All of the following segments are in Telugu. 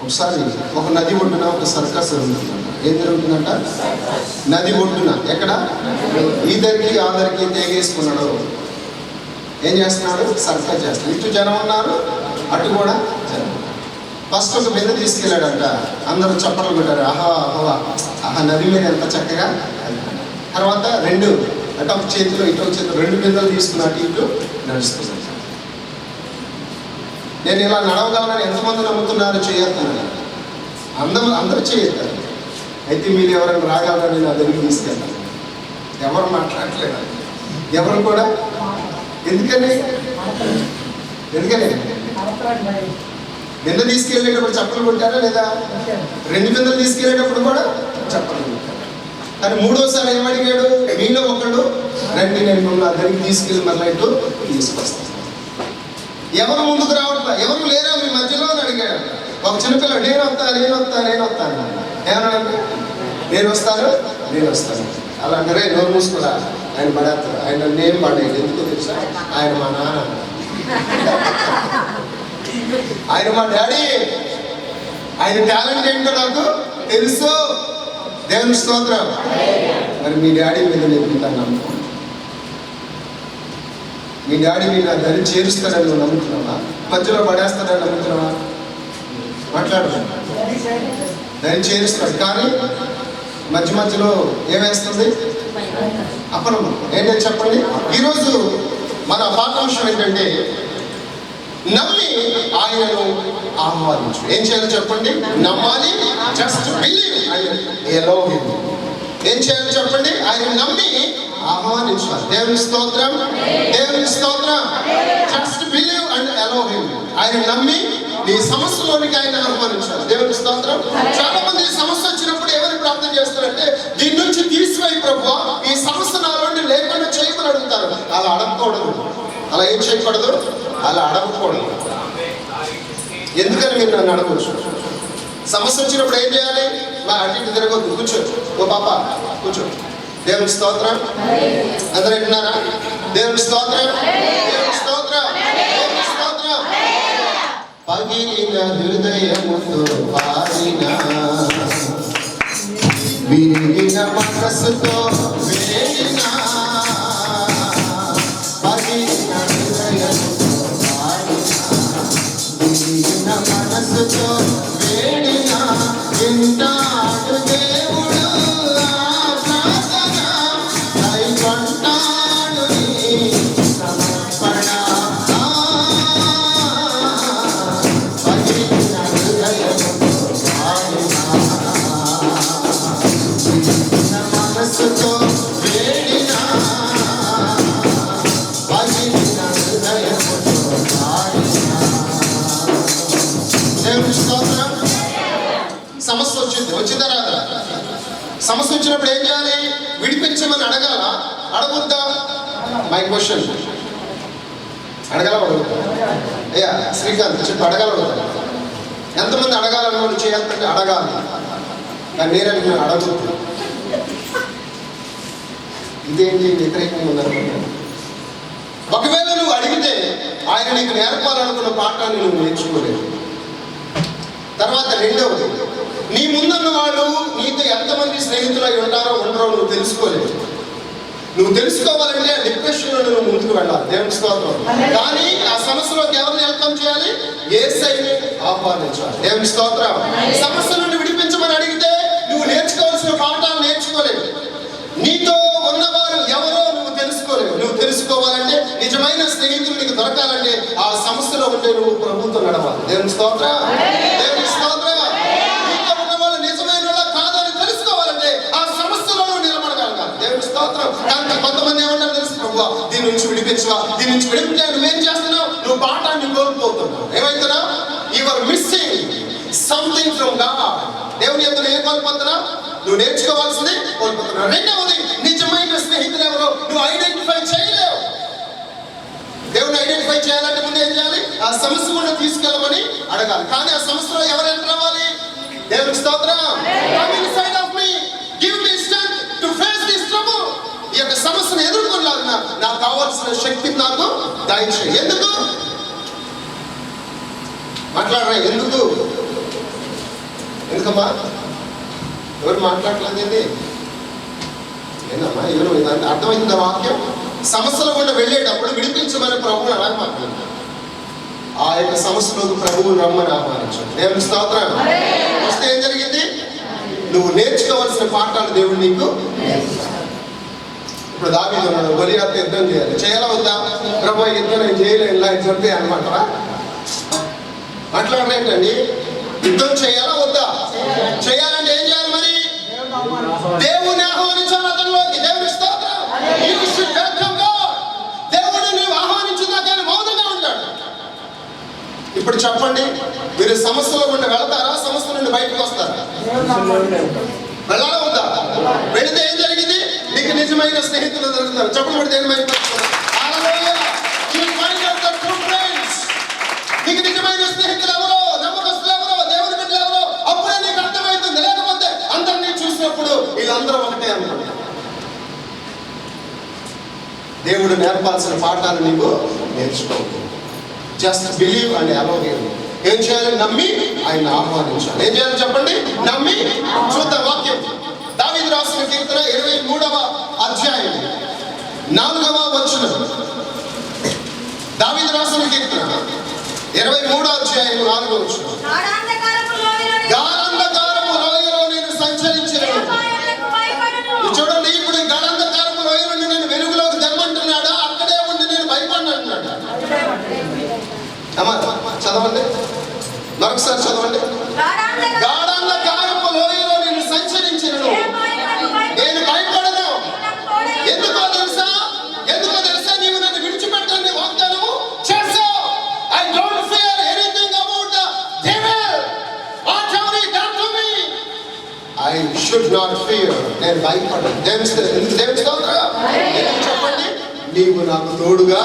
ఒకసారి ఒక నది ఒడ్డున ఒక సర్కస్ జరుగుతుందంట. ఏం జరుగుతుందంట? నది ఒడ్డున. ఎక్కడ? ఈదరికి ఆదరికి తేగేసుకున్నాడు. ఏం చేస్తున్నాడు? సర్కస్ చేస్తున్నాడు. ఇటు జనం ఉన్నారు, అటు కూడా జనం. ఫస్ట్ ఒక బిందె తీసుకెళ్ళాడంట. అందరూ చప్పట్లు పెట్టారు. ఆహా ఆహా ఆహా, నది మీద ఎంత చక్కగా. తర్వాత రెండు, అటు ఒక చేతిలో ఇటు ఒక చేతిలో రెండు బిందెలు తీసుకున్నట్టు ఇటు నడుస్తున్నాడు. నేను ఇలా నడవగలనని ఎంతమంది నమ్ముతున్నారు? చేయొద్దని అందరూ చేయొద్దారు. అయితే మీరు ఎవరైనా రాగలరని నా దగ్గరికి తీసుకెళ్తాను. ఎవరు మాట్లాడలేదు, ఎవరు కూడా. ఎందుకని బిందె తీసుకెళ్ళేటప్పుడు చప్పలు కొట్టారా లేదా? రెండు బిందెలు తీసుకెళ్ళేటప్పుడు కూడా చప్పలు కొట్టారు. కానీ మూడోసారి ఏమడిగాడు? మీలో ఒకడు రండి, నేను నా దగ్గరికి తీసుకెళ్ళి మళ్ళీ ఇటు తీసుకొస్తాను. ఎవరు ముందుకు రావట్లా, ఎవరు లేరా మీ మధ్యలో అని అడిగాడు. ఒక చిన్నపిల్లడు నేను వస్తాను ఏమన్నా? నేను వస్తాను అలా అంటే నోరు మూసుకురా. ఆయన పడేస్తాడు. ఆయన నేను పడేది ఎందుకు తెలుసా? ఆయన మా నాన్న, ఆయన మా డాడీ. ఆయన టాలెంట్ ఏంటో నాకు తెలుసు. దేవుని స్తోత్రం. మరి మీ డాడీ మీద నేను నమ్ముతాను. మీ డాడీ మీద దాన్ని చేరుస్తాడని నువ్వు నమ్ముతున్నావా? మధ్యలో పడేస్తాడని నమ్ముతున్నావా? మాట్లాడుతున్నా. దాన్ని చేరుస్తాడు, కానీ మధ్యలో ఏమేస్తుంది? అపనమ్మకం. ఏంటని చెప్పండి. ఈరోజు మన పాఠాంశం ఏంటంటే నమ్మి ఆయనను ఆహ్వానించు. ఏం చేయాలో చెప్పండి? నమ్మాలి. Just believe and allow him. ఏం చేయాలో చెప్పండి? ఆయన నమ్మి ఆహ్వానించాలి. దేవుని స్తోత్రం, దేవుని స్తోత్రం. Just believe and allow him. ఆయన నమ్మి నీ సమస్యలోనికి ఆయన ఆహ్వానించాలి. దేవుని స్తోత్రం. చాలా మంది సమస్య వచ్చినప్పుడు ఎవరిని ప్రార్థన చేస్తారంటే దీని నుంచి తీసివేయి ప్రభువా, ఈ సమస్య నాలోని లేకుండా చేయమని అడుగుతారు. అలా అడగకూడదు. అలా ఏం చేయకూడదు? అలా అడగకూడదు. ఎందుకని మీరు నన్ను అడగవచ్చు. సమస్య వచ్చినప్పుడు ఏం చేయాలి? మా అటు ఇటు తిరగొద్దు, కూర్చో. ఓ పాప కూర్చో. దేవుని స్తోత్రం. అందరూ వింటున్నారా? దేవుని స్తోత్రం, దేవుని స్తోత్రం, దేవుని స్తోత్రం. పగిలిన హృదయముతో పాడిన, విరిగిన మనసుతో వేడిన, పగిలిన హృదయముతో పాడిన, విరిగిన మనసుతో వేడిన, వింటాడు దేవుడు సమస్య వచ్చిందా రాదా? సమస్య వచ్చినప్పుడు ఏం చేయాలి? విడిపించమని అడగాల, అడగొద్దా? My question. అడగాల అడగొద్దా? అయ్యా శ్రీకాంత్ చెప్పి అడగాల అడగదా? ఎంతమంది అడగాలని వాళ్ళు చేయాలంటే అడగాలి, కానీ నేనంటే అడగొద్దు. ఇదేంటి వ్యతిరేకంగా ఉన్నారు? ఒకవేళ నువ్వు అడిగితే ఆయన నీకు నేర్పాలనుకున్న పాఠాన్ని నువ్వు నేర్చుకోలేదు. తర్వాత రెండవది, నీ ముందున్న వాళ్ళు నీతో ఎంతమంది స్నేహితులై ఉంటారో ఉండరో నువ్వు తెలుసుకోలేదు. నువ్వు తెలుసుకోవాలంటే ఆ డిప్రెషన్లో నువ్వు ముందుకు వెళ్ళాలి. దేవుని స్తోత్రం. కానీ ఆ సమస్యలోకి ఎవరిని వెల్కమ్ చేయాలి? యేసయ్యని ఆహ్వానించాలి. దేవుని స్తోత్రం. సమస్య నుండి విడిపించమని అడిగితే నువ్వు నేర్చుకోవాల్సిన పాఠాలు నేర్చుకోలేవు. నీతో ఉన్నవారు ఎవరో నువ్వు తెలుసుకోలేవు. నువ్వు తెలుసుకోవాలంటే నిజమైన స్నేహితులు నీకు దొరకాలంటే ఆ సమస్యలో ఉంటే నువ్వు ప్రభుత్వం నడవాలి. దేవుని స్తోత్రం, దేవుని స్తోత్రం. నీతో ఉన్న వాళ్ళు నిజమైన వాళ్ళ కాదని తెలుసుకోవాలంటే ఆ సమస్యలో నువ్వు నిలబడగలగాలి. దేవుని స్తోత్రం. కానీ కొంతమంది ఏమంటారు తెలుసు? ప్రభువా దీని నుంచి విడిపించవా, దీని నుంచి విడిపించా. నువ్వేం చేస్తున్నావు? నువ్వు పాఠాన్ని కోల్పోతున్నావు. ఏమైతున్నావు? You are missing something from God. దేవుని యందు ఏం కోల్పోతున్నావు? నువ్వు నేర్చుకోవాల్సింది కోల్పోతున్నావు. రెండవది, నిజమైన స్నేహితులు ఎవరో నువ్వు ఐడెంటిఫై చేయలేవు. దేవుని ఐడెంటిఫై చేయాలంటే ముందు ఏం చేయాలి? ఆ సమస్య కూడా తీసుకెళ్ళమని అడగాలి. కానీ ఆ సమస్యలో ఎవరు ఎంటర్ అవ్వాలి? దేవుని స్తోత్రం. Come inside of me, give me strength to face this trouble. ఈ యొక్క సమస్యను ఎదుర్కొనలాగిన నాకు కావాల్సిన శక్తి నాకు దయచేయి. ఎందుకు మాట్లాడరా? ఎందుకు ఎందుకమ్మా ఎవరు మాట్లాడలేదు? ఏందమ్మా ఎవరు అర్థమైంది వాక్యం? సమస్యల గుండా వెళ్ళేటప్పుడు విడిపించమని ప్రభువుని అలా మాట్లాడు. ఆ యొక్క సమస్యలోకి ప్రభువు రమ్మని ఆహ్వానించాడు. దేవుని స్తోత్రం. వస్తే ఏం జరిగింది? నువ్వు నేర్చుకోవాల్సిన పాఠాలు దేవుడు నీకు. ఇప్పుడు దావీదు ఉన్నాడు, గొలియాతు యుద్ధం చేయాలి. చేయాలా వద్దా? ప్రభు యుద్ధం నేను చేయలేను, ఇలా చంపే అనమాటరా? మాట్లాడలేంటండి. యుద్ధం చేయాలా వద్దా? చేయాలంటే ఏం చేయాలి మరి? దేవుని ఆహ్వానించాలి అతనిలోకి. దేవుని స్తోత్రం. దేవుడు నీవు ఆహ్వానించుదా కానీ మౌనంగా ఉంటాడు. ఇప్పుడు చెప్పండి, మీరు సమస్యలో నుండి వెళతారా? సమస్య నుండి బయటకు వస్తారా? వెళ్ళాలా వద్దా? వెళితే ఏం జరిగింది? నీకు నిజమైన స్నేహితులు దొరుకుతారు. చెప్పండి కూడా దేని నీకు నిజమైన స్నేహితులు ఎవరో, నమ్మకస్తులు ఎవరో, దేవుని బిడ్డలు ఎవరో అప్పుడే నీకు అర్థమవుతుంది. లేకపోతే అందరినీ చూసినప్పుడు వీళ్ళందరూ ఒకటే అన్నమాట. దేవుడు నేర్పాల్సిన పాఠాలు నీవు నేర్చుకోవు. Just believe and allow him. ఏం చేయాలి? నమ్మి ఆయన ఆహ్వానించాలి. ఏం చేయాలి చెప్పండి? నమ్మి. చూద్దాం వాక్యం. దావీదు రాసిన కీర్తన 23వ అధ్యాయం 4వ వచనం. దావీదు రాసిన కీర్తన 23వ అధ్యాయం 4వ వచనం. గాఢాంధకారపు లోయలో నేను సంచరించినను. చూడండి, ఇప్పుడు గాఢాంధకారపు లోయలో నేను వెలుగులోకి తెమ్మంటున్నాడా? అక్కడే ఉండి నేను భయపడిన అంటున్నాడా? అమ్మా చదవండి, మరొకసారి చదవండి. గాఢాంధకారపు లోయలో నేను సంచరించినను, నేను భయపడను. ఎందుకో తెలుసా? నీవు నన్ను విడిచిపెట్టని వాగ్దానము చేశావు. I don't fear anything about the devil. Whatever he done to me, I should not fear. నేను భయపడను. దేవుని స్తోత్రం. చెప్పండి, నీవు నాకు తోడుగా.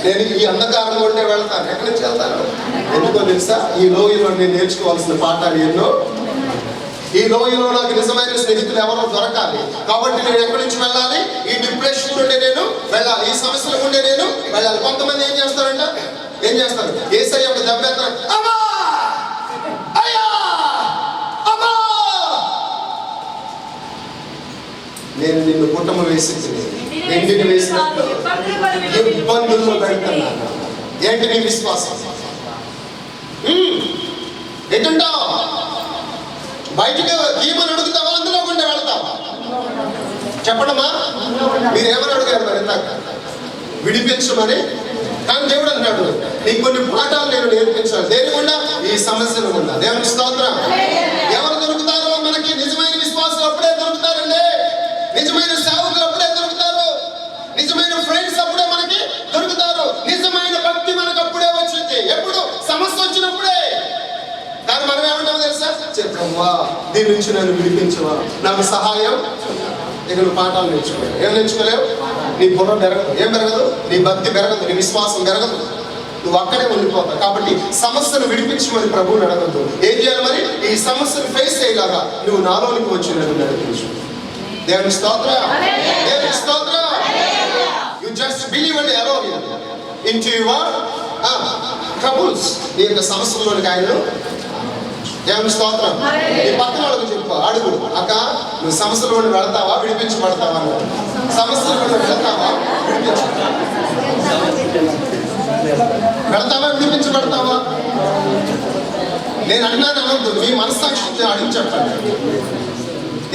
నేను ఈ అంధకారం ఉంటే వెళ్తాను. ఎక్కడి నుంచి వెళ్తాను? ఎందుకో తెలుసా? ఈ లోయలో నేను నేర్చుకోవాల్సిన పాఠాలు ఎన్నో. ఈ లోయలో నాకు నిజమైన స్నేహితులు ఎవరో దొరకాలి. కాబట్టి నేను ఎక్కడి నుంచి వెళ్ళాలి? ఈ డిప్రెషన్ నుండి నేను వెళ్ళాలి. ఈ సమస్యల నుండి నేను వెళ్ళాలి. కొంతమంది ఏం చేస్తారంట? యేసయ్య ఒక దెబ్బ ఎత్తారు. అమ్మా అయ్యా అమ్మా, నేను నిన్ను కుటుంబం వేసింది, ఇంటిని వేసినట్టు ఇబ్బందుల్లో పెడుతున్నాను. ఏంటి నీ విశ్వాసం? ఎటుంటావు? బయటకు ఈమని అడుగుతావా? అందులో గుండా వెళతావా? చెప్పడమా? మీరు ఏమని అడిగారు మరి ఇందాక? విడిపించమని. కానీ దేవుడు అన్నాడు, నీకు కొన్ని పాఠాలు నేను నేర్పించాను. దేని గుండా? ఈ సమస్యలు గుండా. దేవుని స్తోత్రం. ఎవరు దొరుకుతారో మనకి? నిజమైన విశ్వాసులు అప్పుడే దొరుకుతారండి. నిజమైన సేవకులు అప్పుడే దొరుకుతారు. నిజమైన ఫ్రెండ్స్ అప్పుడే మనకి దొరుకుతారు. నిజమైన భక్తి మనకు అప్పుడే వచ్చింది. ఎప్పుడు? సమస్య వచ్చినప్పుడే. కానీ మనం ఏమంటామో తెలుసా? చెప్పమ్మా, దీని నుంచి నన్ను విడిపించవా, నాకు సహాయం. ఇక నువ్వు పాఠాలు నేర్చుకోలేవు. ఏం నేర్చుకోలేవు? నీ బుర్ర పెరగదు. ఏం పెరగదు? నీ భక్తి పెరగదు, నీ విశ్వాసం పెరగదు. నువ్వు అక్కడే ఉండిపోతావు. కాబట్టి సమస్యను విడిపించమని ప్రభువుని అడగద్దు. ఏం చేయాలి మరి? ఈ సమస్యను ఫేస్ అయ్యేలాగా నువ్వు నాలోనికి వచ్చి నన్ను నడిపించు. దేవుని స్తోత్రం. దేవుని స్తోత్రం. You just believe and allow him into your troubles. నీ యొక్క సమస్యల్లోనికి ఆయన. దేవుని స్తోత్రం. నీ పక్కన వాళ్ళకి చెప్పు, అడుగు, అక్క నువ్వు సమస్యల నుండి వెళతావా, విడిపించబడతావా? సమస్యల నుండి వెళతావా, వెళతావా, విడిపించబడతావా? నేను అన్నాను అనవద్దు, మీ మనస్సాక్షి అడిగి చెప్పండి.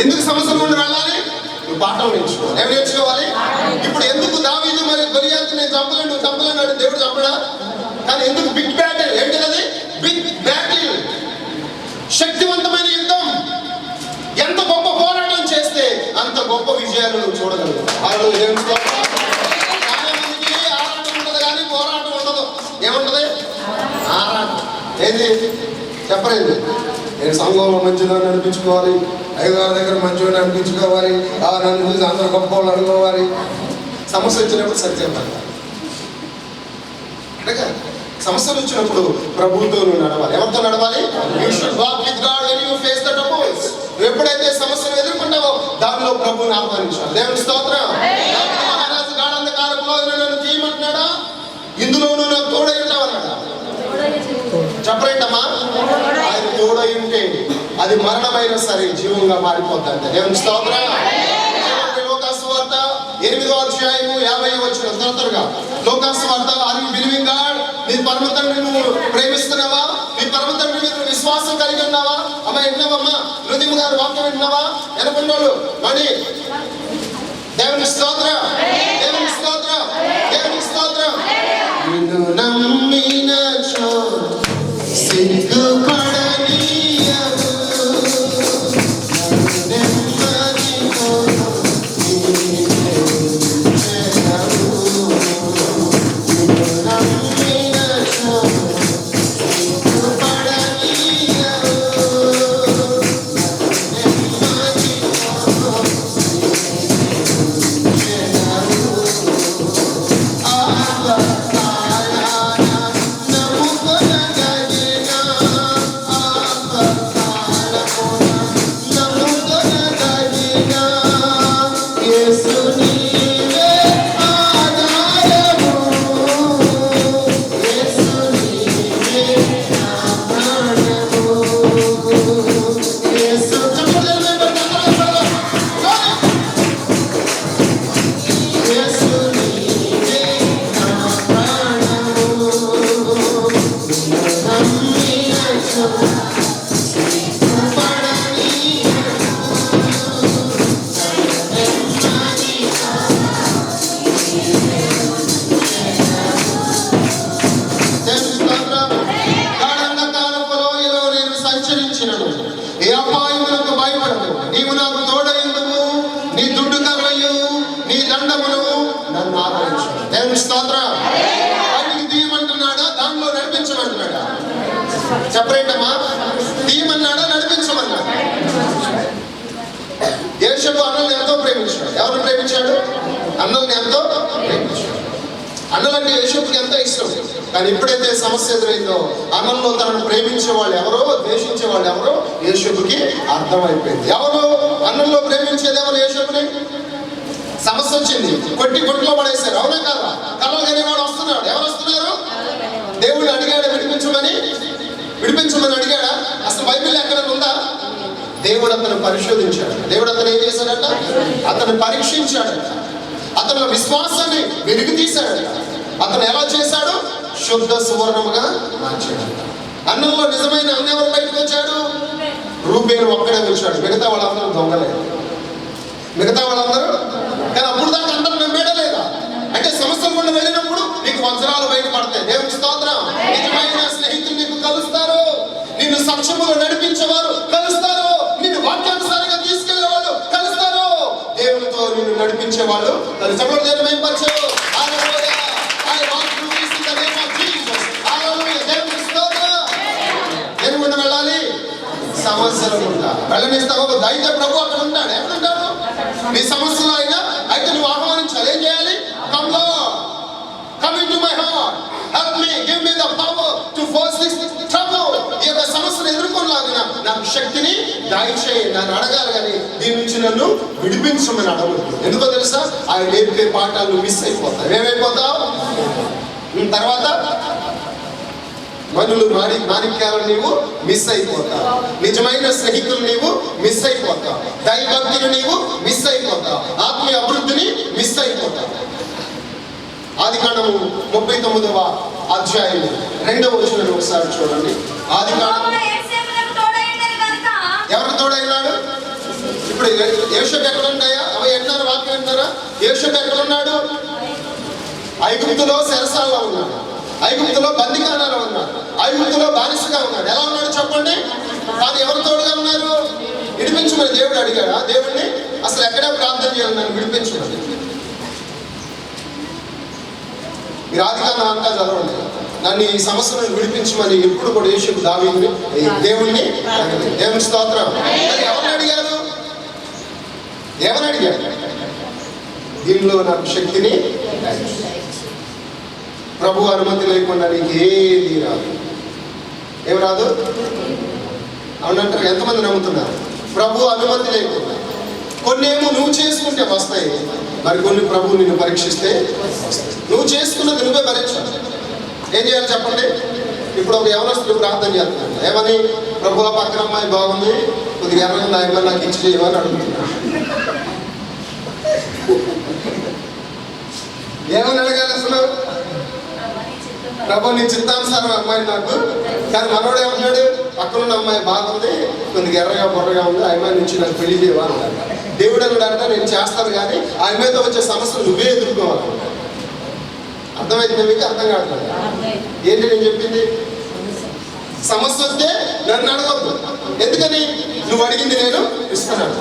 ఎందుకు సమస్యల నుండి వెళ్ళాలి? నువ్వు పాఠం నేర్చుకో. ఏం నేర్చుకోవాలి? ఇప్పుడు ఎందుకు దావీదు మరి గొలియాతు నేను చంపలేను, నువ్వు చంపలేను దేవుడు చంపడా? కానీ ఎందుకు? Big battle. ఏంటిది? Big battle. శక్తివంతమైన యుద్ధం. ఎంత గొప్ప పోరాటం చేస్తే అంత గొప్ప విజయాలు నువ్వు చూడగలవు. చాలామందికి ఆరాటం ఉంటుంది కానీ పోరాటం ఉండదు. ఏముంటది? ఆరాటం. ఏంది? చెప్పలేదు. నేను సంఘంలో మంచిగా అనిపించుకోవాలి, అయ్యగారి దగ్గర మంచిగా అనిపించుకోవాలి, నన్ను చూసి అందరూ గొప్ప వాళ్ళు అనుకోవాలి. సమస్య వచ్చినప్పుడు సరి చెప్పాలి. సమస్యలు వచ్చినప్పుడు ప్రభువుతో నువ్వు నడవాలి. ఎవరితో నడవాలి? You should walk with God when you face the troubles. నువ్వు ఎప్పుడైతే సమస్యలు ఎదుర్కొంటావో దానిలో ప్రభువుని ఆహ్వానించాలి. దేవుని స్తోత్రం. మహారాజు గాఢాంధకారపులో నన్ను తీయమంటున్నాడా? ఇందులోనూ నాకు తోడై ఉంటావన్నాడా? చెప్పరేంటమ్మా? ఆయన తోడై ఉంటే అది మరణమైనా సరే జీవంగా మారిపోతుంది. దేవుని స్తోత్రం. లోకాసు వార్త 8వ అధ్యాయము 50వ వచనం త్వరగా. లోకాసు వార్త, ఆర్ యు బిలీవింగ్ గాడ్? నీ పరమ తండ్రిని నువ్వు ప్రేమిస్తున్నావా? నీ పరమ తండ్రి మీద విశ్వాసం కలిగి ఉన్నావా? అమ్మ విన్నావమ్మా? హృదయం గారు వాక్యం విన్నావా? ఎనకొండోళ్ళు మణి. దేవుని స్తోత్రం, దేవుని స్తోత్రం, దేవుని స్తోత్రం. నిన్ను నమ్మినచో సిగ్గుపడనీయవు, ఏ అపాయములకు భయపడదు. నీవు నాకు తోడైందువు, నీ దుడ్డు కర్రయు నీ దండమును నన్ను ఆదరించు. దేవుని స్తోత్రం. బయటికి తీయమంటున్నాడా, దానిలో నడిపించమంటున్నాడా? సెపరేట్ అమ్మా. తీయమన్నాడా, నడిపించమన్నాడా? యేషపు అన్నల్ని ఎంతో ప్రేమించాడు. ఎవరు ప్రేమించాడు? అన్నల్ని ఎంతో ప్రేమించాడు. అన్నలంటే యేషపుకి ఎంతో ఇష్టం. కానీ ఎప్పుడైతే సమస్య ఎదురైందో, అన్నంలో తనను ప్రేమించే వాళ్ళు ఎవరో, ద్వేషించే వాళ్ళు ఎవరో యేషపుకి అర్థమైపోయింది. ఎవరు అన్నంలో ప్రేమించేది? ఎవరు యేషపుని? సమస్య వచ్చింది, కొట్టి కొట్టులో పడేశారు. అవునా కాదా? కళ్ళలు కనేవాడు వస్తున్నాడు. ఎవరు వస్తున్నారు? దేవుడు అడిగాడు విడిపించమని అడిగాడా? అసలు బైబిల్ ఎక్కడ ఉందా? దేవుడు అతను పరిశోధించాడు. దేవుడు అతను ఏం చేశాడట? అతను పరీక్షించాడట. అతని విశ్వాసాన్ని వెలుగు తీశాడట. అతను ఎలా చేశాడు? శుద్ధ సువర్ణముగా మార్చాడు. అన్నంలో నిజమైన అన్న ఎవరు బయటకు వచ్చాడు? రూబేను ఒక్కడే వచ్చాడు. మిగతా వాళ్ళందరూ దొంగలే. కానీ అప్పుడు దాకా అందరూ నమ్మేడా లేదా? అంటే సమస్యలు కూడా వెళ్ళినప్పుడు నీకు వజ్రాలు బయటపడతాయి. దేవుని స్తోత్రం. నిజమైన స్నేహితులు నీకు కలుస్తారు. నిన్ను సక్షముగా నడిపించేవారు కలుస్తారు. నిన్ను వాక్యానుసారంగా తీసుకెళ్లేవాళ్ళు కలుస్తారు. దేవునితో నిన్ను నడిపించేవాళ్ళు కలిసి ఏర్పరిచారు. దేవుని వెళ్ళాలి సమస్యలు ఉంటా వెళ్ళనిస్తావు. దైత్య ప్రభు అక్కడ ఉంటాడు. ఎక్కడుంటాడు? నీ సమస్యలు అయినా అయితే నువ్వు ఆహ్వానించాలి. ఏం చేయాలి? Come lord, come into my heart, help me, give me the power to face this trouble. ఈ యొక్క సమస్యను ఎదుర్కొనలాగిన నాకు శక్తిని దయచేయి. నన్ను అడగాలి, కానీ దీని నుంచి నన్ను విడిపించమని అడగదు. ఎందుకో తెలుసా? ఆయన నేర్పే పాఠాలు మిస్ అయిపోతాయి. ఏమైపోతావు? తర్వాత మనులు మాణిక్యాలు నీవు మిస్ అయిపోతావు. నిజమైన స్నేహితులు నీవు మిస్ అయిపోతావు. దైవభక్తిని నీవు మిస్ అయిపోతావు. ఆత్మీయ అభివృద్ధిని మిస్ అయిపోతావు. ఆదికాండము 39వ అధ్యాయం 2వ వచనం ఒకసారి చూడండి. ఆదికాండం ఎవరు తోడైనాడు? ఇప్పుడు యోసేపు ఎక్కడ ఉంటాయా? అవి ఎన్నారా? వాక్యం వింటారా? యోసేపు ఎక్కడ ఉన్నాడు? ఐగుప్తులో చెరసాలలో ఉన్నాడు. ఐగుప్తులో బందికానాలో ఉన్నాడు. ఐగుప్తులో బానిసగా ఉన్నాడు. ఎలా ఉన్నాడు చెప్పండి? కానీ ఎవరు తోడుగా ఉన్నారు? విడిపించమని దేవుడు అడిగాడా దేవుడిని? అసలు ఎక్కడే ప్రార్థన చేయాలి నన్ను విడిపించమని? మీరు ఆదికాండం అంతా చదవండి. నన్ను ఈ సమస్యలను విడిపించమని ఎప్పుడు కూడా యేషపు దావీదుని దేవుణ్ణి దేవుని స్తోత్రం. ఎవరిని అడిగారు? దీనిలో నాకు శక్తిని, ప్రభు అనుమతి లేకుండా నీకు ఏది రాదు. ఏం రాదు? అవునంటారు. ఎంతమంది నమ్ముతున్నారు? ప్రభు అనుమతి లేకుండా. కొన్ని ఏమో నువ్వు చేసుకుంటే వస్తాయి, మరి కొన్ని ప్రభు నిన్ను పరీక్షిస్తే వస్తాయి. నువ్వు చేసుకున్నది నువ్వే భరించాలి. ఏం చేయాలి చెప్పండి? ఇప్పుడు ఒక యవనస్తుడు ప్రార్థన చేస్తున్నాడు. ఏమని? ప్రభు పక్కన అమ్మాయి బాగుంది, కొద్దిగా ఎర్రగా నాయమని నాకు ఇచ్చి చేయమని అడుగుతున్నాడు. ఏమని అడగాలి అసలు? ప్రభు నీ చిత్తానుసారం అమ్మాయి నాకు. కానీ మనోడు ఏమన్నాడు? పక్కనున్న అమ్మాయి బాగుంది, కొద్దిగా ఎర్రగా బొర్రగా ఉంది, ఆ అమ్మాయి నుంచి నాకు పెళ్లి చేయవా అన్నాడు. దేవుడు అన్నాడంట, నేను చేస్తాను కానీ ఆ అమ్మాయితో వచ్చే సమస్యలు నువ్వే ఎదుర్కోవాలి. అర్థమైంది మీకు? అర్థం కాదు. ఏంటి నేను చెప్పింది? సమస్య వస్తే నన్ను అడగద్దు. ఎందుకని? నువ్వు అడిగింది నేను ఇస్తున్నాను.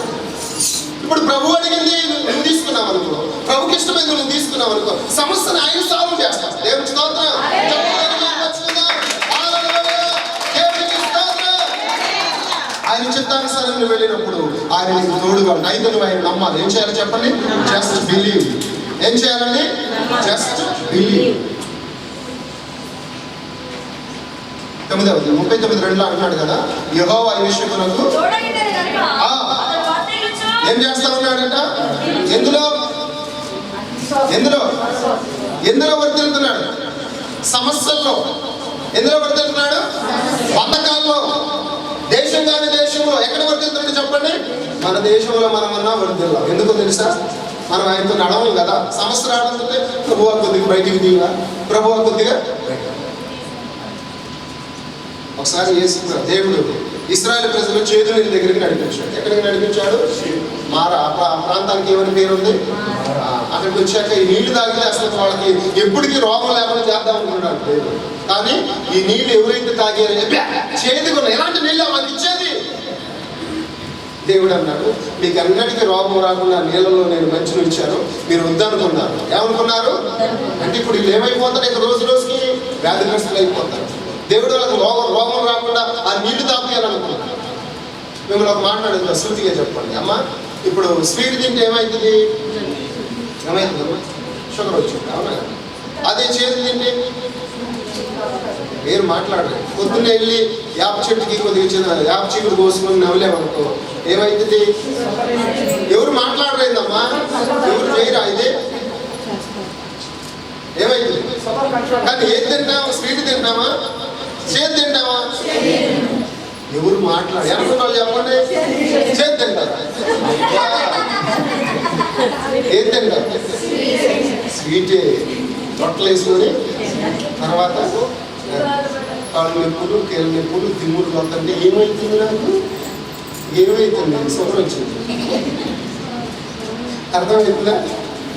ఇప్పుడు ప్రభు అడిగింది నువ్వు తీసుకున్నావు అనుకో, ప్రభుకి ఇష్టమైంది నువ్వు తీసుకున్నావు అనుకో, సమస్యను ఆయన సాల్వ్ చేస్తాడు. దేవునికి స్తోత్రం. ఆయన చిత్తానుసారం నువ్వు వెళ్ళినప్పుడు ఆయన నీకు తోడుగా ఉంటాడు. అయితే నువ్వు ఆయన నమ్మాలి. ఏం చేయాలి చెప్పండి? Just believe. ఏం చేయాలండి? Just believe. 39:2 అంటున్నాడు కదా, యెహోవా ఈ విషయమునకు ఏం చేస్తా ఉన్నాడంట? ఎందులో ఎందులో ఎందులో వర్తిల్తున్నాడు? సమస్యల్లో. ఎందులో వర్తిల్తున్నాడు? బంధకాల్లో. దేశం కాని దేశంలో. ఎక్కడ వర్తిల్తున్నాడు చెప్పండి? మన దేశంలో మనమన్నా వర్తిల్లా. ఎందుకో తెలుసా? మనం ఆయనతో నడవం కదా. సమస్య రావడంతో ప్రభువా కొద్దిగా బయటికి దిగా, ప్రభువా కొద్దిగా. ఒకసారి దేవుడు ఇశ్రాయేలు ప్రజలు చేదుని దగ్గరికి నడిపించాడు. ఎక్కడికి నడిపించాడు? మారా. ఆ ప్రాంతానికి ఏమని పేరుంది? అక్కడికి వచ్చాక ఈ నీళ్లు తాగితే అసలు వాళ్ళకి ఎప్పటికీ రోగం లేకుండా చేద్దాం అనుకున్నాడు దేవుడు. కానీ ఈ నీళ్లు ఎవరైతే తాగారో చేదుగా ఎలాంటి నీళ్ళు మాకు ఇచ్చేది? దేవుడు అన్నాడు, మీకు అన్నిటికీ రోగం రాకుండా నీళ్ళలో నేను మంచిని ఇచ్చాను, మీరు వద్దనుకున్నారు. ఏమనుకున్నారు అంటే ఇప్పుడు వీళ్ళు ఏమైపోతారు? ఇక రోజు రోజుకి వ్యాధిగ్రస్తులు అయిపోతారు. దేవుడు వాళ్ళకి రోగం రాకుండా ఆ నీళ్లు తాపేయాలనుకున్నాడు. మిమ్మల్ని ఒక మాట్లాడేది శృతిగా చెప్పండి. అమ్మ, ఇప్పుడు స్వీట్ తింటే ఏమవుతుంది? ఏమవుతుందమ్మా? షుగర్ వచ్చింది, అవునా? అదే చేతి తింటే మీరు మాట్లాడలేదు. పొద్దున్నే వెళ్ళి యాప చెట్టుకి కొద్దిగా చిన్న యాప చీకుడు కోసుకొని నవ్వలేమనుకో, ఏమవుతుంది? ఎవరు మాట్లాడలేదమ్మా, ఎవరు చేయరా? ఇదే ఏమైతుంది? కానీ ఏది తింటామా? స్వీట్ తింటామా? చేతి తింటామా? ఎవరు మాట్లాడు అనుకున్న చెప్పండి. చేతి తింటారా? ఏది తింటారు? స్వీటే. రొట్టెలు వేసుకొని తర్వాత కాళ్ళు నొప్పులు, కీళ్ళ నొప్పులు, తిమ్ముడు మొత్తంటే ఏమవుతుంది? నాకు ఏమవుతుంది? సుఖం వచ్చింది. అర్థమవుతుందా?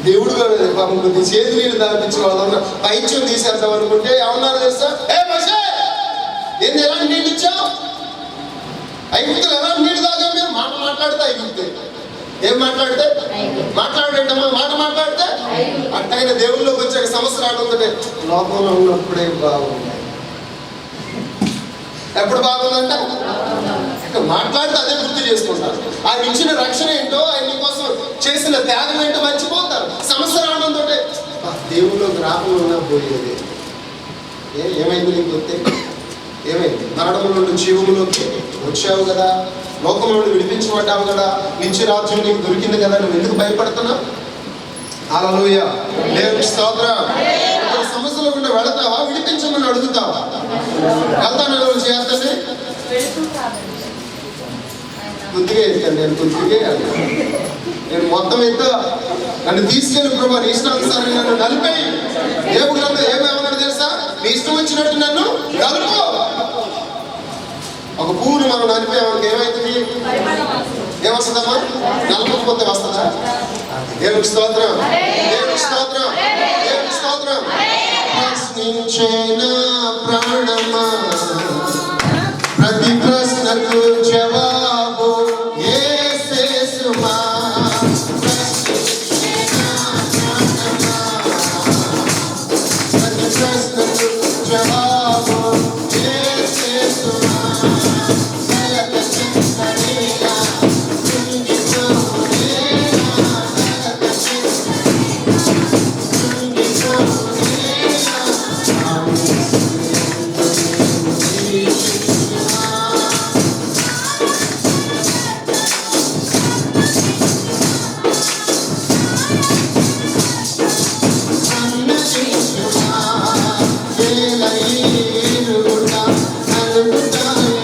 దేవుడు పాపం కొద్ది చేతి నీళ్ళు దాపించి వాళ్ళ పైత్యం తీసేద్దాం అనుకుంటే ఏమన్నారు తెలుసా? ఏంది ఎలాంటి నీళ్ళు ఇచ్చావు? ఐగుప్తులు ఎలాంటి నీళ్ళు తాగా? మీరు మాట మాట్లాడితే ఐగుప్తే. ఏం మాట్లాడితే? మాట్లాడేటమ్మా, మాట మాట్లాడితే. అట్టయినా దేవుళ్ళలోకి వచ్చాక సమస్య రావడంతో లోకంలో ఉన్నప్పుడే బాగుంది. ఎప్పుడు బాగుందంట? మాట్లాడితే అదే గుర్తు చేసుకుంటారు. ఆయన ఇచ్చిన రక్షణ ఏంటో, ఆయన కోసం చేసిన త్యాగం ఏంటో మర్చిపోతారు. సమస్య రావడంతో దేవుళ్ళలోకి రాకుండా పోయేది. ఏమైంది నీకు వస్తే? ఏమైంది? మరణంలో నుండి జీవములోకి వచ్చావు కదా, లోకంలో నుండి విడిపించబడ్డావు కదా, నిత్య రాజ్యం నీకు దొరికింది కదా, నువ్వు ఎందుకు భయపడుతున్నావు? హల్లెలూయా, దేవునికి స్తోత్రం. సమస్యలో గుండా వెళతావా? విడిపించమని అడుగుతావా? వెళ్తాను చేస్తానే కొద్దిగా వెళ్తాను. నేను మొత్తం ఎత్తా. నన్ను తీసుకెళ్ళి ప్రభు నీ ఇష్టానుసారి నన్ను నలిపై. దేవుడు నన్ను ఏమేమన్నాడు తెలుసా? నీ ఇష్టం వచ్చినట్టు నన్ను నలుపు. ఒక పువ్వును మనం నలిపేమనుకు ఏమవుతుంది? ఏమొస్తుందమ్మా? నలపకపోతే వస్తుందా? దేవునికి స్తోత్రం, దేవునికి స్తోత్రం, దేవునికి స్తోత్రం. ప్రశ్నించేనా ప్రాణమా, ప్రతి ప్రశ్నకు జవాబు యేసుమా. ప్రతి ప్రశ్నకు జవాబు యేసుమా. Hallelujah.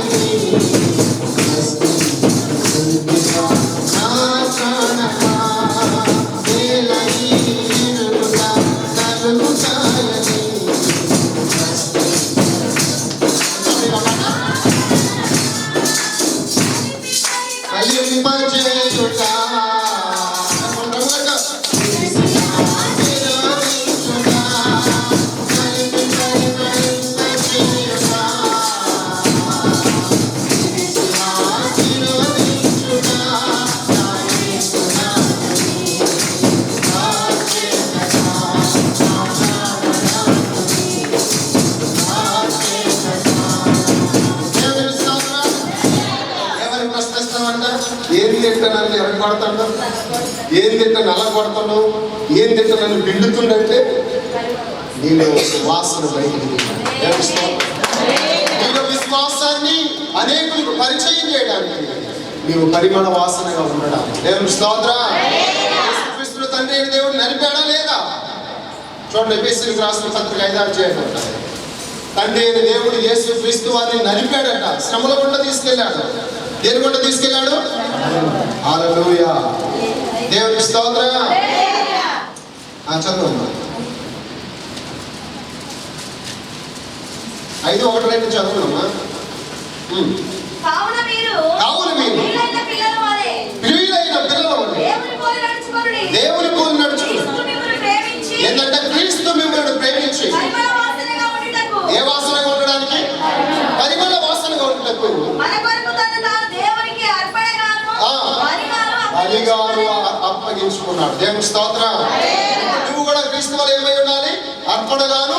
తింటా నన్ను ఎరగొడతాడు, ఏం తింటా నల్ల కొడతాడు, ఏం తింటా నన్ను పిండుతుండంటే నీలో వాసన బయటికి నీలో విశ్వాసాన్ని అనేకులకు పరిచయం చేయడానికి నీవు పరిమళ వాసనగా ఉండడానికి. దేవుని స్తోత్రం. యేసుక్రీస్తు తండ్రి అయిన దేవుడు నడిపాడా లేదా? చూడండి, ఎఫెసీయులకు రాసిన పత్రిక 5వ అధ్యాయం. తండ్రి అయిన దేవుడు యేసుక్రీస్తు వారిని నడిపాడట, శ్రమల గుండా తీసుకెళ్ళాడు. దేని గుండా తీసుకెళ్ళాడు? హల్లెలూయా, దేవుని స్తోత్రం. చదువు 5:1-2 చదువునమ్మా. కావున మీరు ప్రియులైన పిల్లల వలె దేవుని పోలి నడుచుకోండి. ఏంటంటే క్రీస్తు మిమ్మల్ని ప్రేమించి ఏ వాసనగా ఉండడానికి? పరిమళ వాసనగా ఉండటకు బలిగాను అప్పగించుకున్నాడు. దేవుని స్తోత్రం. నువ్వు కూడా క్రీస్తు వలె ఏమై ఉండాలి? అర్పణగాను.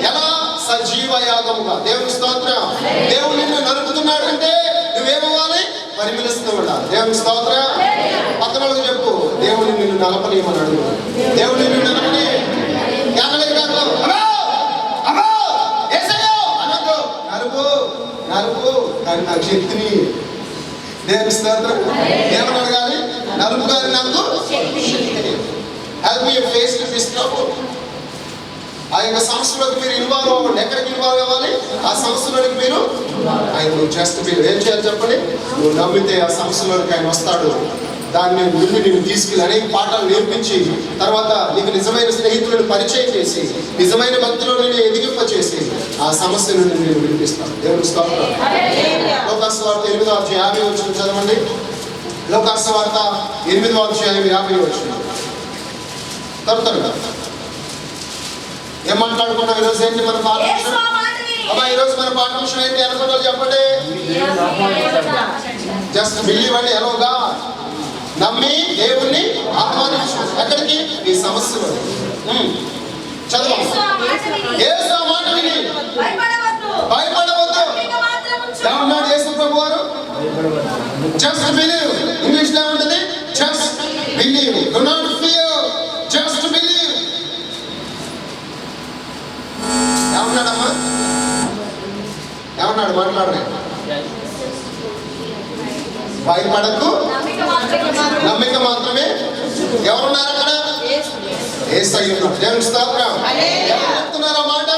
ఎలా? సజీవ యాగముగా. దేవుని స్తోత్రం. దేవుడు నిన్ను నరుకుతున్నాడు అంటే నువ్వేమవ్వాలి? పరిమళిస్తూ ఉండాలి. దేవుని స్తోత్రం. పక్కన వాళ్ళకి చెప్పు, దేవుడు నిన్ను నలపలేమన్నాడు. దేవుడు నిన్ను నలపని నలుపు కానీ నాకు శక్తిని. దేవుని స్తోత్రం. ఏమని అడగాలి? నలుపు కానీ నాకు help me face to this trouble. ఆ యొక్క సంస్థలోకి మీరు ఇన్వాల్వ్ అవ్వండి. ఎక్కడికి ఇన్వాల్వ్ అవ్వాలి? ఆ సంస్థలోకి మీరు ఆయన జస్ట్ మీరు ఏం చేయాలి చెప్పండి? నువ్వు నమ్మితే ఆ సంస్థలోకి ఆయన వస్తాడు. దాన్ని ముందు నేను తీసుకెళ్ళి అనేక పాఠాలు నేర్పించి తర్వాత నీకు నిజమైన స్నేహితులను పరిచయం చేసి నిజమైన భక్తులను నేను ఎదిగింపచేసి ఆ సమస్య నుండి నేను వినిపిస్తాను. దేవుని స్తోత్రం. లోకాసు వార్త 8వ అధ్యాయం 50 వచనం చదవండి. లోకాసు వార్త 8వ అధ్యాయం 50 వచనం. తరుతరుగా ఏం మాట్లాడుకున్నాం ఈరోజు? ఏంటి మన పాఠాంశం? అమ్మా, ఈరోజు మన పాఠాంశం ఏంటి అనుకున్నావు చెప్పండి? జస్ట్ బిలీవ్ అండి. ఎలాగా? నమ్మి దేవుణ్ణి ఆహ్వానించు. ఎక్కడికి? ఈ సమస్యలు. చదువు. యేసు ఆ మాట విని భయపడవద్దు. ఏమన్నాడు యేసు ప్రభు వారు? Just believe. ఇంగ్లీష్ లో ఉంటుంది just believe. Do not fear, just believe. ఏమన్నాడమ్మా? ఏమన్నాడు? మాట్లాడలే. భయపడకు, నమ్మిక మాత్రమే. ఎవరున్నారు అక్కడ? యేసయ్య ఉన్నాడు. దేవుని స్తోత్రం. ఎవరు చెప్తున్నారు ఆ మాట?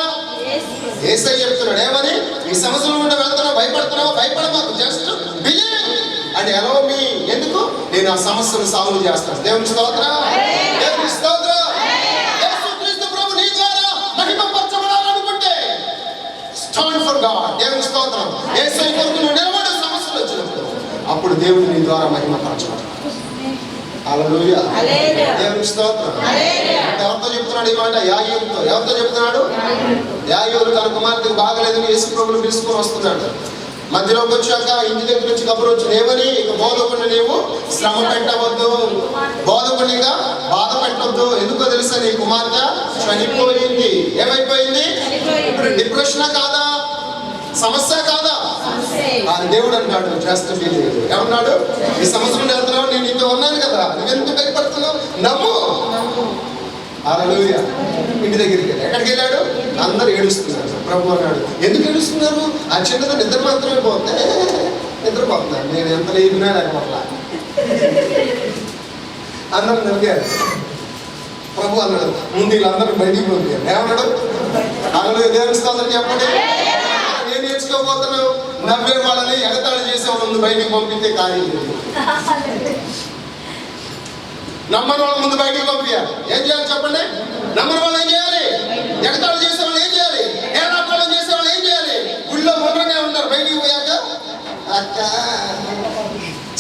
యేసయ్య చెప్తున్నాడు. ఏమని? ఈ సమస్యల నుండి వెళ్తున్నావు, భయపడుతున్నావు, భయపడమాకు, just believe and allow me. ఎందుకు? నేను ఆ సమస్యను సాల్వ్ చేస్తాను. దేవుని స్తోత్రం. దేవుని స్తోత్రం. యేసుక్రీస్తు ప్రభు నీ ద్వారా మహిమపరచబడాలనుకుంటే స్టాండ్ ఫర్ గాడ్. దేవుని స్తోత్రం. యేసయ్య కొరకు నువ్వు నిలబడే సమస్యలు వచ్చినప్పుడు అప్పుడు దేవుడు నీ ద్వారా మహిమపరచబడతాడు. హల్లెలూయా, దేవుని స్తోత్రం. ఎవరితో చెప్తున్నాడు ఈ మాట? యాయూరుతో. ఎవరితో చెప్తున్నాడు? యాయూరు తన కుమార్తెకు బాగలేదని యేసు ప్రభువును పిలుచుకొని వస్తున్నాడు. మధ్యలోకి వచ్చాక ఇంటి దగ్గర నుంచి కబురు వచ్చింది. ఏమని? ఇక బోధకుడిని నీవు శ్రమ పెట్టవద్దు, బోధకునిగా బాధ పెట్టవద్దు. ఎందుకో తెలుసా? నీ కుమార్తె చనిపోయింది. ఏమైపోయింది? ఇప్పుడు డిప్రెషనా కాదా? సమస్య కాదా? అది దేవుడు అంటాడు జస్ట్ బిలీవ్. ఏమన్నాడు? ఈ సమస్య నుండి వెళ్తున్నావు, నేను నీతో ఉన్నాను కదా, నువ్వెందుకు భయపడుతున్నావు? నమ్ము. హల్లెలూయా. ఇంటి దగ్గరికి వెళ్ళి ఎక్కడికి వెళ్ళాడు? అందరూ ఏడుస్తున్నారు. ప్రభు అన్నాడు, ఎందుకు ఏడుస్తున్నారు? ఆ చిన్నది నిద్ర మాత్రమే పోతే నిద్రపోతున్నాను, నేను ఎంత లేపినా లేకపోట్లా. అందరూ నవ్వారు. ప్రభు అన్నాడు, ముందు వీళ్ళందరూ బయటికి పంపారు. ఏమన్నాడు? హల్లెలూయా, దేవుని స్తోత్రం చెప్పండి. ఏం నేర్చుకోబోతున్నావు? నవ్వే వాళ్ళని ఎగతాళి చేసే వాళ్ళని బయటికి పంపితే కార్యం లేదు. నమ్మని వాళ్ళ ముందు బయటికి పంపించాలి. ఏం చేయాలి చెప్పండి? నమ్మని వాళ్ళు ఏం చేయాలి? ఎగతాళి చేసే వాళ్ళు ఏం చేయాలి? ఏడాకోళం చేసే వాళ్ళు ఏం చేయాలి? గుళ్ళో మొదలుగా ఉంటారు. బయటికి పోయాక అక్క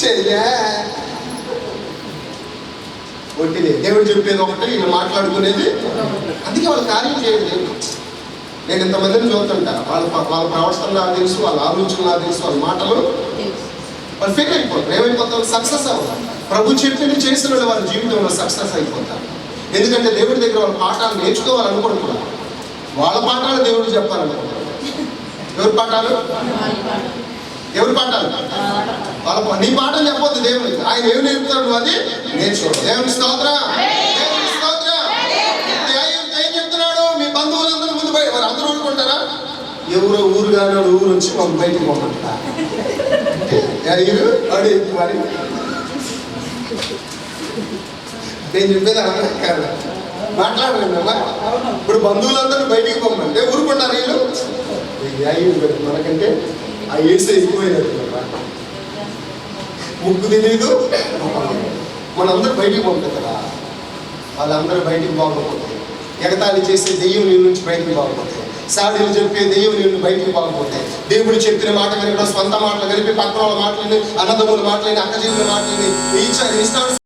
చెయ్యా ఒట్టిదే. దేవుడు చెప్పేది ఒకటి, వీళ్ళు మాట్లాడుకునేది. అందుకే వాళ్ళు కార్యం చేయలేదు. నేను ఇంతమందిని చూస్తుంటా, వాళ్ళ ప్రవర్తన నాకు తెలుసు, వాళ్ళ ఆలోచన నాకు తెలుసు, వాళ్ళ మాటలు. వాళ్ళు ఫెయిల్ అయిపోతారు. ఏమైపోతారు? సక్సెస్ అవ్వరు. ప్రభు చెప్పింది చేసిన వాళ్ళ జీవితంలో సక్సెస్ అయిపోతారు. ఎందుకంటే దేవుడి దగ్గర వాళ్ళ పాఠాలు నేర్చుకోవాలనుకుంటున్నారు. వాళ్ళ పాఠాలు దేవుడు చెప్పాలనుకుంటున్నారు. ఎవరి పాఠాలు? ఎవరి పాఠాలు? వాళ్ళ నీ పాఠం చెప్పొద్దు దేవునికి. ఆయన ఏమి నేర్పుతాడు నువ్వు అది నేర్చుకో. దేవుని స్తోత్రం, దేవుని స్తోత్రం. ఏం చెప్తున్నాడు? మీ బంధువులందరూ ముందు బయట, మరి అందరూ ఊరుకుంటారా? ఎవరో ఊరు కానీ ఊరు వచ్చి మనం బయటికి పోమంట మరి నేను చెప్పేది అర్థం కాదు, మాట్లాడలేము అమ్మా. ఇప్పుడు బంధువులందరూ బయటికి పోమంటే ఊరుకుంటారు వీళ్ళు. మనకంటే ఆ ఏసే ఎక్కువైనట్టు ముక్కు తెలియదు. మనందరూ బయటికి పోతుంది కదా, వాళ్ళందరూ బయటికి పోకపోతే, ఎగతాళి చేసే దెయ్యం నీ నుంచి బయటికి పోకపోతే, సాడీలు చెప్పే దెయ్యం నీ బయటికి పోకపోతే, దేవుడు చెప్పిన మాట కనుక సొంత మాటలు కలిపి పక్కన వాళ్ళ మాటలని, అన్నదమ్ముల మాటలని, అక్క చెల్లెల మాటలని ఇష్టాన్ని